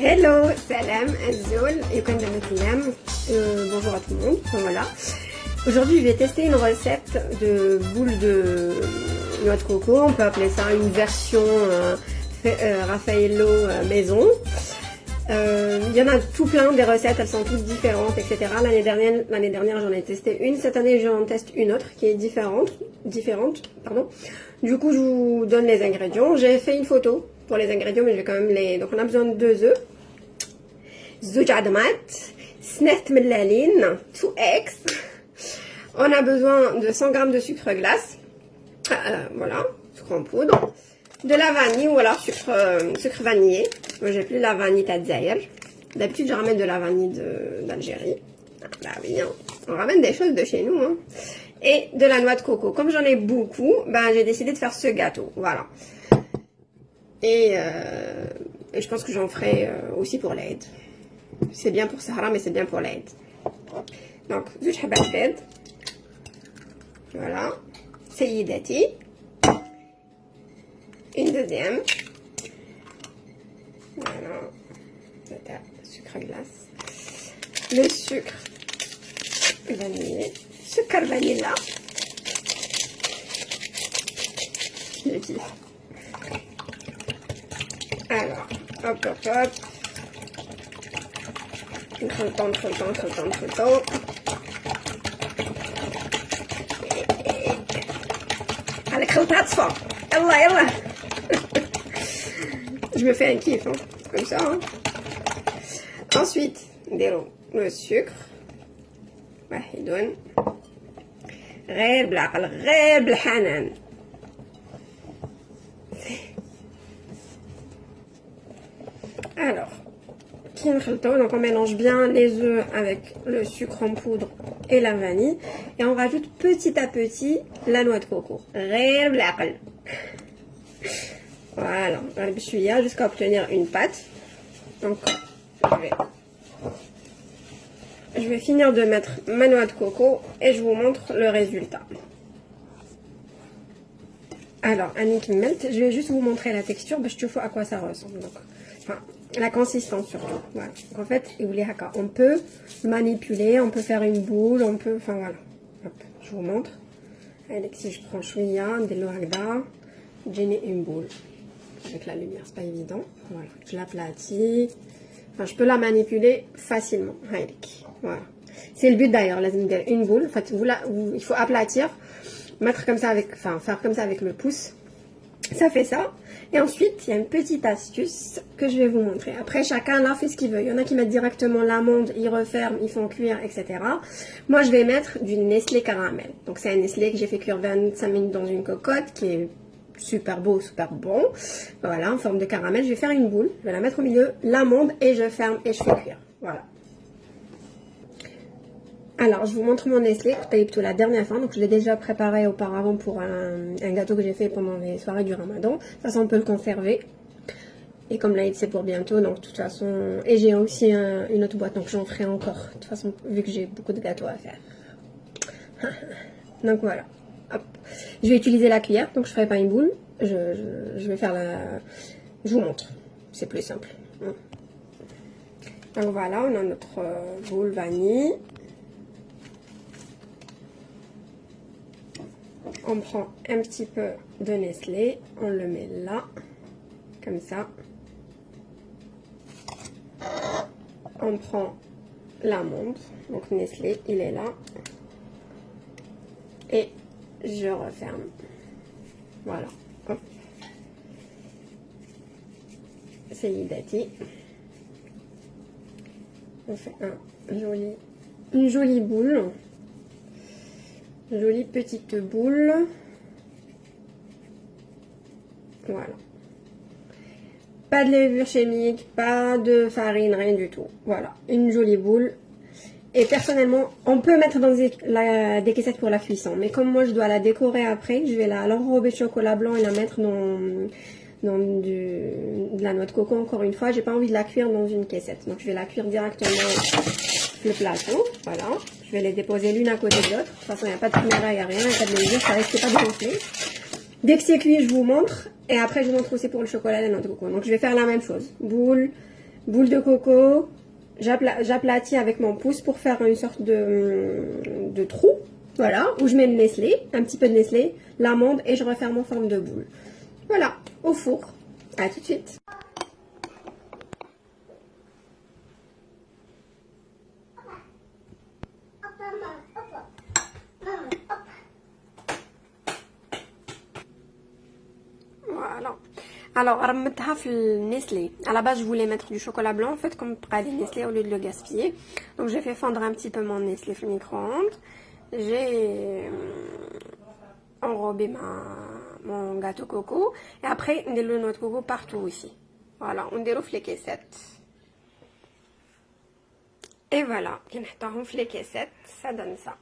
Hello, salam, azul, bonjour à tout le monde, voilà. Aujourd'hui je vais tester une recette de boules de noix de coco, on peut appeler ça une version Raffaello maison. Il y en a tout plein des recettes, elles sont toutes différentes, etc. L'année dernière j'en ai testé une, cette année j'en teste une autre qui est différente. Du coup je vous donne les ingrédients, j'ai fait une photo pour les ingrédients mais je vais quand même les... Donc on a besoin de 2 œufs, زوج عظمات, 2 ملالين, 2 eggs. On a besoin de 100 g de sucre glace, voilà, sucre en poudre, de la vanille ou alors sucre vanillé. Moi j'ai plus la vanille Tadzaïr. D'habitude je ramène de la vanille d'Algérie. Bah oui, hein. On ramène des choses de chez nous. Hein. Et de la noix de coco. Comme j'en ai beaucoup, ben, j'ai décidé de faire ce gâteau. Voilà. Et je pense que j'en ferai aussi pour l'Aïd. C'est bien pour Sahara, mais c'est bien pour l'Aïd. Donc, زوج حبات بيض. Voilà. سيداتي. Une deuxième. Voilà. Sucre glace. Le sucre vanillé. Sucre vanilla. Je kiffe. Alors, hop, hop, hop. نخلطو. عليك خلطها تصفى. يلا. Je me fais un kiff, hein. Comme ça. Hein. Ensuite, le sucre. واحد. غير بالعقل, غير بالحنان. Alors, donc on mélange bien les œufs avec le sucre en poudre et la vanille. Et on rajoute petit à petit la noix de coco. Voilà, jusqu'à obtenir une pâte. Donc, je vais finir de mettre ma noix de coco et je vous montre le résultat. Alors, Annick Melt, je vais juste vous montrer la texture, je te vois à quoi ça ressemble. Donc, enfin, la consistance surtout. Voilà. Donc, en fait, on peut manipuler, on peut faire une boule, on peut. Enfin voilà. Hop, je vous montre. Allez, si je prends chouïa, de l'orgda, j'ai une boule. Avec la lumière, c'est pas évident. Voilà. Je l'aplatis. Enfin, je peux la manipuler facilement. Voilà. C'est le but d'ailleurs, une boule. En fait, il faut aplatir. Mettre comme ça avec, faire comme ça avec le pouce, ça fait ça. Et ensuite, il y a une petite astuce que je vais vous montrer. Après, chacun là fait ce qu'il veut. Il y en a qui mettent directement l'amande, ils referment, ils font cuire, etc. Moi, je vais mettre du Nestlé caramel. Donc, c'est un Nestlé que j'ai fait cuire 25 minutes dans une cocotte, qui est super beau, super bon. Voilà, en forme de caramel. Je vais faire une boule, je vais la mettre au milieu, l'amande, et je ferme et je fais cuire. Voilà. Alors, je vous montre mon Nestlé, la dernière fois, donc je l'ai déjà préparé auparavant pour un gâteau que j'ai fait pendant les soirées du Ramadan. De toute façon, on peut le conserver. Et comme l'Aïd, c'est pour bientôt, donc de toute façon... Et j'ai aussi une autre boîte, donc j'en ferai encore. De toute façon, vu que j'ai beaucoup de gâteaux à faire. Donc voilà. Hop. Je vais utiliser la cuillère, donc je ne ferai pas une boule. Je vais faire la... Je vous montre. C'est plus simple. Donc voilà, on a notre boule vanille. On prend un petit peu de Nestlé, on le met là, comme ça. On prend l'amande, donc Nestlé, il est là. Et je referme. Voilà. Hop. Sayyidati. On fait une jolie boule. Jolie petite boule. Voilà. Pas de levure chimique, pas de farine, rien du tout. Voilà, une jolie boule. Et personnellement, on peut mettre dans des caissettes pour la cuisson. Mais comme moi, je dois la décorer après, je vais l'enrober de chocolat blanc et la mettre dans de la noix de coco. Encore une fois, j'ai pas envie de la cuire dans une caissette. Donc, je vais la cuire directement le plateau. Voilà. Je vais les déposer l'une à côté de l'autre. De toute façon, il n'y a pas de caméra, il n'y a rien, il n'y a pas de mesure, ça risque pas de gonfler. Dès que c'est cuit, je vous montre. Et après, je vous montre aussi pour le chocolat et la noix de coco. Donc, je vais faire la même chose. Boule, boule de coco, j'aplatis avec mon pouce pour faire une sorte de trou. Voilà, où je mets le Nestlé, un petit peu de Nestlé, l'amande et je referme en forme de boule. Voilà, au four. À tout de suite. Voilà. Alors, remettre le Nestlé. À la base, je voulais mettre du chocolat blanc, en fait, comme près des Nestlé au lieu de le gaspiller. Donc, j'ai fait fondre un petit peu mon Nestlé au micro-ondes. J'ai enrobé mon gâteau coco. Et après, on déroule notre coco partout ici. Voilà, on déroule les caissettes. Et voilà, on déroule les caissettes, ça donne ça.